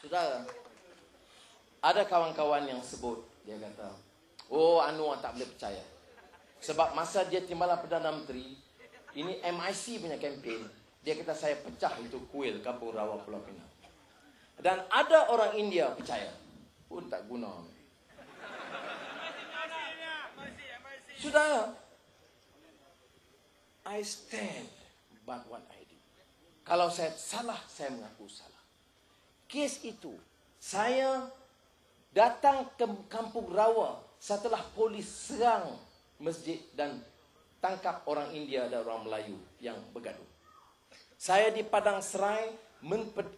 Saudara, ada kawan-kawan yang sebut, dia kata, oh Anwar tak boleh percaya. Sebab masa dia timbalan Perdana Menteri, ini MIC punya kempen, dia kata saya pecah itu kuil Kampung Rawa Pulau Pinang. Dan ada orang India percaya, pun tak guna. Saudara, I stand by what I did. Kalau saya salah, saya mengaku salah. Kes itu, saya datang ke Kampung Rawa setelah polis serang masjid dan tangkap orang India dan orang Melayu yang bergaduh. Saya di Padang Serai,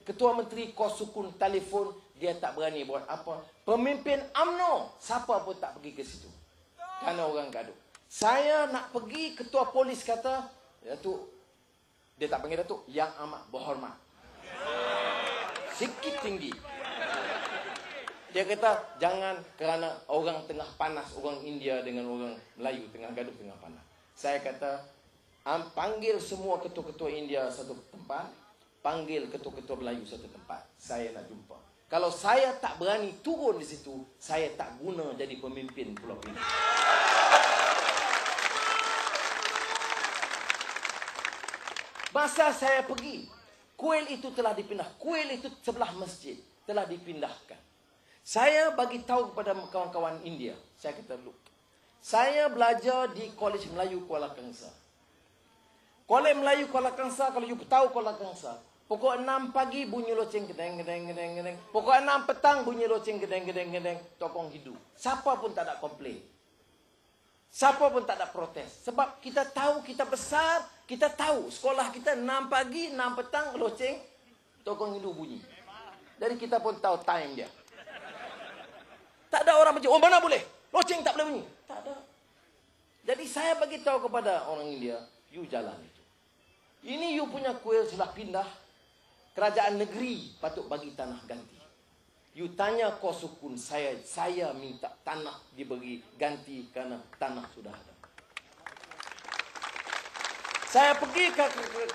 Ketua Menteri Kosukun telefon, dia tak berani buat apa. Pemimpin UMNO, siapa pun tak pergi ke situ. Kerana orang gaduh. Saya nak pergi, ketua polis kata, Datuk, dia tak panggil Datuk, yang amat berhormat. Sikit tinggi. Dia kata, jangan kerana orang tengah panas, orang India dengan orang Melayu tengah gaduh, tengah panas. Saya kata, panggil semua ketua-ketua India satu tempat, panggil ketua-ketua Melayu satu tempat. Saya nak jumpa. Kalau saya tak berani turun di situ, saya tak guna jadi pemimpin Pulau Pinang. Masa saya pergi, kuil itu telah dipindah. Kuil itu sebelah masjid telah dipindahkan. Saya bagi tahu kepada kawan-kawan India. Saya kata, look, saya belajar di Kolej Melayu Kuala Kangsar. Kolej Melayu Kuala Kangsar, kalau you tahu Kuala Kangsar, pukul 6 pagi bunyi loceng gedeng gedeng gedeng gedeng. Pukul 6 petang bunyi loceng gedeng gedeng gedeng. Tokong hidup. Siapa pun tak ada komplain. Siapa pun tak ada protes. Sebab kita tahu, kita besar, kita tahu sekolah kita 6 pagi, 6 petang loceng tokong hidup bunyi. Jadi kita pun tahu time dia. Tak ada orang macam, oh mana boleh? Loceng tak boleh bunyi. Tak ada. Jadi saya bagi tahu kepada orang India, you jalan itu. Ini you punya kuil sudah pindah. Kerajaan negeri patut bagi tanah ganti. You tanya Kosukun, saya minta tanah diberi ganti kerana tanah sudah ada. Saya pergi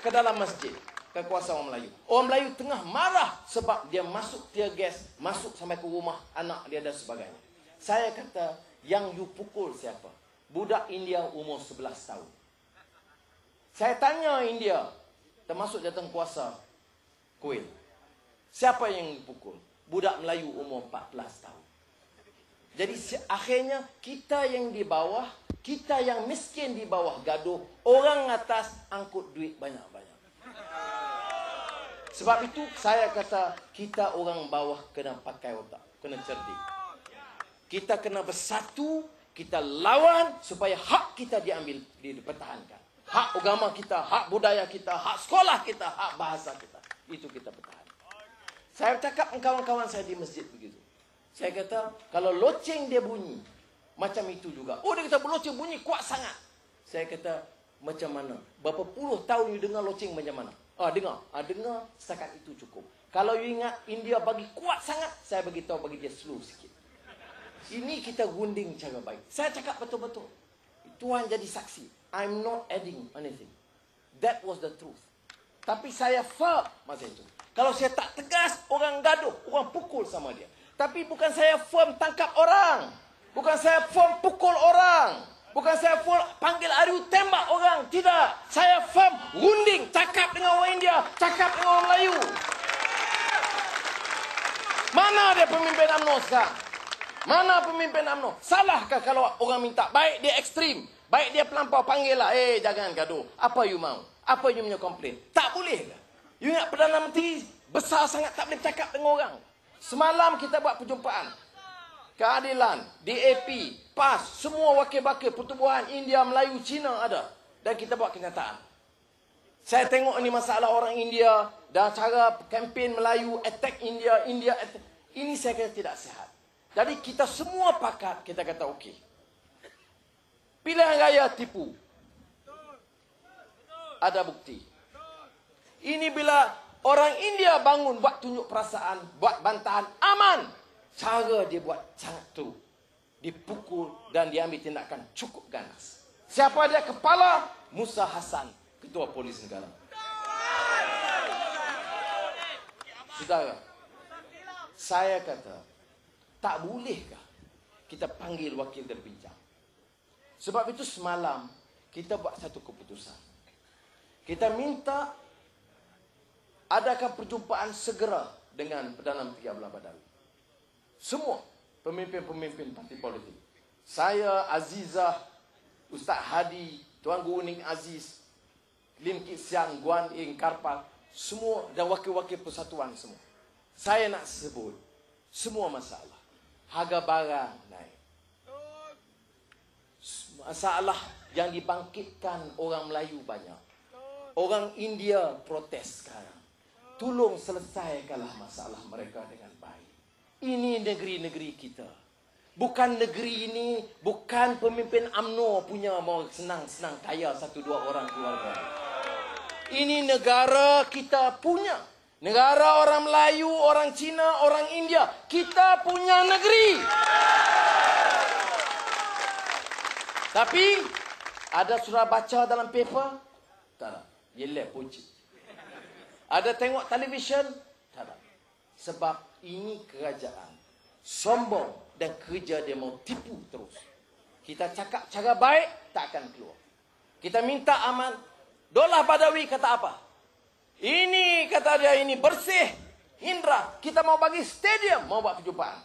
ke dalam masjid, ke kuasa orang Melayu. Orang Melayu tengah marah sebab dia masuk tear gas, masuk sampai ke rumah anak dia dan sebagainya. Saya kata, yang you pukul siapa? Budak India umur 11 tahun. Saya tanya India, termasuk datang kuasa kuil, siapa yang dipukul? Budak Melayu umur 14 tahun. Jadi akhirnya kita yang di bawah, kita yang miskin di bawah gaduh, orang atas angkut duit banyak-banyak. Sebab itu saya kata, kita orang bawah kena pakai otak, kena cerdik. Kita kena bersatu, kita lawan supaya hak kita diambil, dipertahankan. Hak agama kita, hak budaya kita, hak sekolah kita, hak bahasa kita. Itu kita pertahankan. Saya cakap dengan kawan-kawan saya di masjid begitu. Saya kata, kalau loceng dia bunyi, macam itu juga. Oh, dia kata loceng bunyi kuat sangat. Saya kata, macam mana? Berapa puluh tahun you dengar loceng macam mana? Dengar. Dengar, setakat itu cukup. Kalau you ingat India bagi kuat sangat, saya bagi tahu bagi dia slow sikit. Ini kita gunding cara baik. Saya cakap betul-betul. Tuhan jadi saksi. I'm not adding anything. That was the truth. Tapi saya firm masa itu. Kalau saya tak tegas, orang gaduh, orang pukul sama dia. Tapi bukan saya firm tangkap orang. Bukan saya firm pukul orang. Bukan saya firm panggil Ariu tembak orang. Tidak. Saya firm runding, cakap dengan orang India, cakap dengan orang Melayu. Mana dia pemimpin UMNO sekarang? Mana pemimpin UMNO? Salahkah kalau orang minta? Baik dia ekstrim, baik dia pelampau, panggil lah. Jangan gaduh. Apa you mau? Apa you punya komplain? Tak boleh ke? You ingat Perdana Menteri besar sangat tak boleh cakap dengan orang. Semalam kita buat perjumpaan. Keadilan, DAP, PAS, semua wakil-wakil pertubuhan India, Melayu, Cina ada. Dan kita buat kenyataan. Saya tengok ni masalah orang India dan cara kempen Melayu, attack India, India attack. Ini saya kata tidak sihat. Jadi kita semua pakat, kita kata okey. Pilihan raya tipu. Ada bukti. Ini bila orang India bangun buat tunjuk perasaan, buat bantahan, aman. Cara dia buat sangat teruk. Dipukul dan diambil tindakan cukup ganas. Siapa dia? Kepala Musa Hassan, Ketua Polis Negara. Saudara, Saya kata, tak bolehkah kita panggil wakil terbincang? Sebab itu semalam kita buat satu keputusan. Kita minta adakan perjumpaan segera dengan Perdana Menteri Abdullah Badawi. Semua pemimpin-pemimpin parti politik. Saya, Azizah, Ustaz Hadi, Tuan Guru Ning Aziz, Lim Kit Siang, Guan Ing Karpal, semua dan wakil-wakil persatuan semua. Saya nak sebut semua masalah. Harga barang naik. Masalah yang dibangkitkan orang Melayu banyak. Orang India protes sekarang. Tolong selesaikanlah masalah mereka dengan baik. Ini negeri-negeri kita. Bukan negeri ini, bukan pemimpin UMNO punya mau senang-senang kaya satu dua orang keluarga. Ini negara kita punya. Negara orang Melayu, orang Cina, orang India. Kita punya negeri. Tapi, ada sudah baca dalam paper? Tak ada. Yelah, puji. Ada tengok televisyen? Tak ada. Sebab ini kerajaan. Sombong dan kerja dia mau tipu terus. Kita cakap cara baik, tak akan keluar. Kita minta aman. Abdullah Badawi kata apa? Ini, kata dia, ini bersih. Indra, kita mau bagi stadium, mau buat perjumpaan.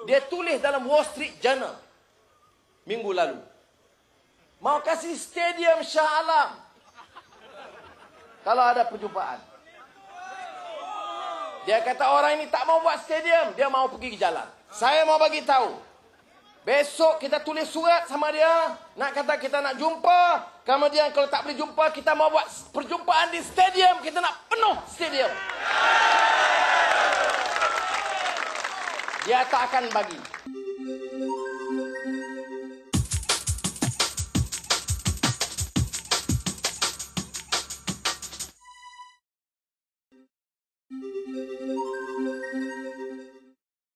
Dia tulis dalam Wall Street Journal minggu lalu. Mau kasih stadium Shah Alam kalau ada perjumpaan. Dia kata orang ini tak mau buat stadium, dia mau pergi ke jalan. Saya mau bagi tahu. Besok kita tulis surat sama dia, nak kata kita nak jumpa. Kemudian kalau tak boleh jumpa, kita mau buat perjumpaan di stadium. Kita nak penuh stadium. Dia tak akan bagi.